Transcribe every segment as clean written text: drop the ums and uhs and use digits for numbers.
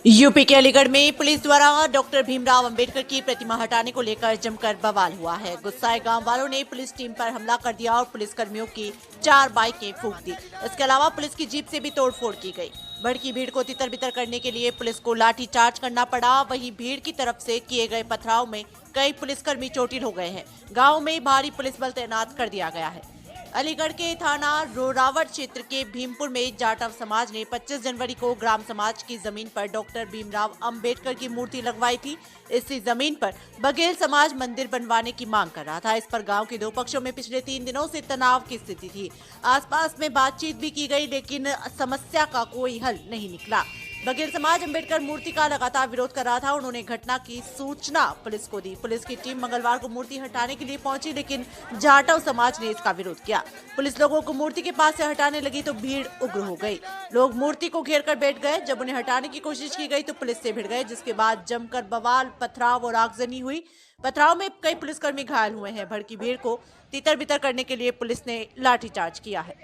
UP के अलीगढ़ में police द्वारा डॉक्टर भीमराव अंबेडकर की प्रतिमा हटाने को लेकर जमकर बवाल हुआ है। गुस्साए गांव वालों ने पुलिस टीम पर हमला कर दिया और पुलिस कर्मियों की 4 बाइकें फूंक दी। इसके अलावा पुलिस की जीप से भी तोड़फोड़ की गई। भड़की भीड़ को तितर बितर करने के लिए पुलिस को लाठीचार्ज करना पड़ा। वहीं भीड़ की तरफ से किए गए पथराव में कई पुलिसकर्मी चोटिल हो गए हैं। गाँव में भारी पुलिस बल तैनात कर दिया गया है। अलीगढ़ के थाना रोरावट क्षेत्र के भीमपुर में जाटव समाज ने 25 जनवरी को ग्राम समाज की जमीन पर डॉक्टर भीमराव अंबेडकर की मूर्ति लगवाई थी। इसी जमीन पर बघेल समाज मंदिर बनवाने की मांग कर रहा था। इस पर गांव के दो पक्षों में पिछले 3 दिनों से तनाव की स्थिति थी। आसपास में बातचीत भी की गई, लेकिन समस्या का कोई हल नहीं निकला। बघेल समाज अंबेडकर मूर्ति का लगातार विरोध कर रहा था। उन्होंने घटना की सूचना पुलिस को दी। पुलिस की टीम मंगलवार को मूर्ति हटाने के लिए पहुंची, लेकिन जाटव समाज ने इसका विरोध किया। पुलिस लोगों को मूर्ति के पास से हटाने लगी तो भीड़ उग्र हो गई। लोग मूर्ति को घेर कर बैठ गए। जब उन्हें हटाने की कोशिश की गई तो पुलिस से भिड़ गए, जिसके बाद जमकर बवाल, पथराव और आगजनी हुई। पथराव में कई पुलिसकर्मी घायल हुए हैं। भड़की भीड़ को तितर बितर करने के लिए पुलिस ने लाठीचार्ज किया है।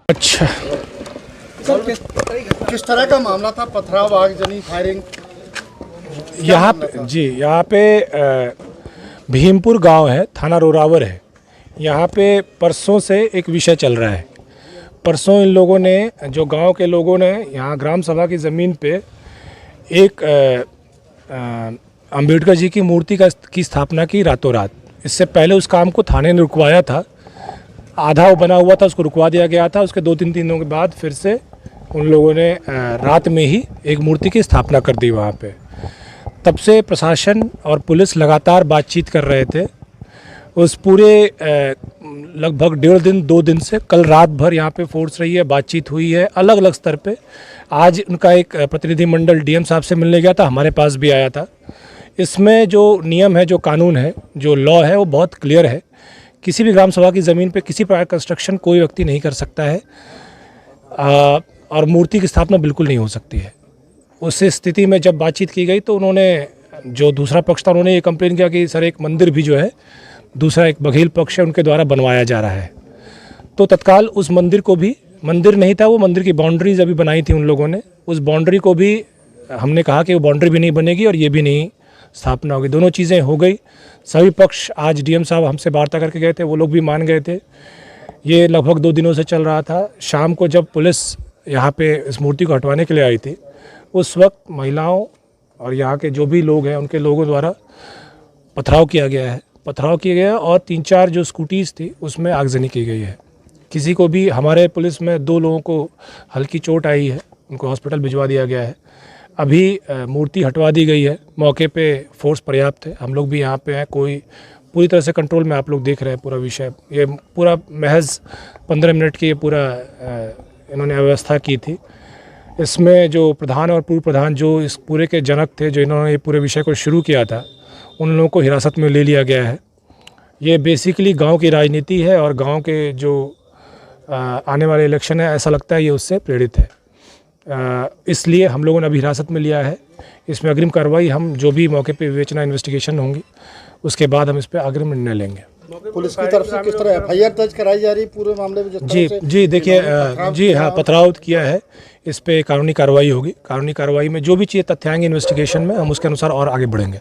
अच्छा सर, किस तरह का मामला था? पथराव, आगजनी, फायरिंग? यहाँ पे भीमपुर गांव है, थाना रोरावर है। यहाँ पे परसों से एक विषय चल रहा है। परसों इन लोगों ने, जो गांव के लोगों ने यहाँ ग्राम सभा की ज़मीन पे एक अंबेडकर जी की मूर्ति की स्थापना की रातों रात। इससे पहले उस काम को थाने ने रुकवाया था। आधा वो बना हुआ था, उसको रुकवा दिया गया था। उसके 2-3 दिनों के बाद फिर से उन लोगों ने रात में ही एक मूर्ति की स्थापना कर दी वहाँ पे। तब से प्रशासन और पुलिस लगातार बातचीत कर रहे थे। उस पूरे लगभग 1.5 दिन 2 दिन से कल रात भर यहाँ पे फोर्स रही है, बातचीत हुई है अलग अलग स्तर पे। आज उनका एक प्रतिनिधिमंडल डीएम साहब से मिलने गया था, हमारे पास भी आया था। इसमें जो नियम है, जो कानून है, जो लॉ है, वो बहुत क्लियर है। किसी भी ग्राम सभा की ज़मीन पे किसी प्रकार कंस्ट्रक्शन कोई व्यक्ति नहीं कर सकता है और मूर्ति की स्थापना बिल्कुल नहीं हो सकती है। उस स्थिति में जब बातचीत की गई तो उन्होंने, जो दूसरा पक्ष था, उन्होंने ये कंप्लेन किया कि सर एक मंदिर भी जो है, दूसरा एक बघेल पक्ष है, उनके द्वारा बनवाया जा रहा है। तो तत्काल उस मंदिर को भी, मंदिर नहीं था वो, मंदिर की बाउंड्रीज अभी बनाई थी उन लोगों ने, उस बाउंड्री को भी हमने कहा कि वो बाउंड्री भी नहीं बनेगी और ये भी नहीं स्थापना होगी। दोनों चीज़ें हो गई। सभी पक्ष, आज डीएम साहब हमसे वार्ता करके गए थे, वो लोग भी मान गए थे। ये लगभग 2 दिनों से चल रहा था। शाम को जब पुलिस यहाँ पे इस मूर्ति को हटवाने के लिए आई थी, उस वक्त महिलाओं और यहाँ के जो भी लोग हैं, उनके लोगों द्वारा पथराव किया गया और 3-4 जो स्कूटीज़ थी उसमें आगजनी की गई है। किसी को भी, हमारे पुलिस में 2 लोगों को हल्की चोट आई है, उनको हॉस्पिटल भिजवा दिया गया है। अभी मूर्ति हटवा दी गई है। मौके पे फोर्स पर्याप्त है। हम लोग भी यहाँ पे हैं। कोई पूरी तरह से कंट्रोल में, आप लोग देख रहे हैं पूरा विषय। ये पूरा महज 15 मिनट की ये पूरा इन्होंने व्यवस्था की थी। इसमें जो प्रधान और पूर्व प्रधान, जो इस पूरे के जनक थे, जो इन्होंने ये पूरे विषय को शुरू किया था, उन लोगों को हिरासत में ले लिया गया है। ये बेसिकली गाँव की राजनीति है और गाँव के जो आने वाले इलेक्शन है, ऐसा लगता है ये उससे प्रेरित है। इसलिए हम लोगों ने अभी हिरासत में लिया है। इसमें अग्रिम कार्रवाई, हम जो भी मौके पे विवेचना, इन्वेस्टिगेशन होंगी, उसके बाद हम इस पे अग्रिम निर्णय लेंगे। पुलिस की तरफ से किस तरह एफआईआर दर्ज कराई जा रही है पूरे मामले में? जी देखिए, जी हाँ, पथराव किया है। इस पे कानूनी कार्रवाई होगी। कानूनी कार्रवाई में जो भी चीज़ तथ्यांग इन्वेस्टिगेशन में, हम उसके अनुसार और आगे बढ़ेंगे।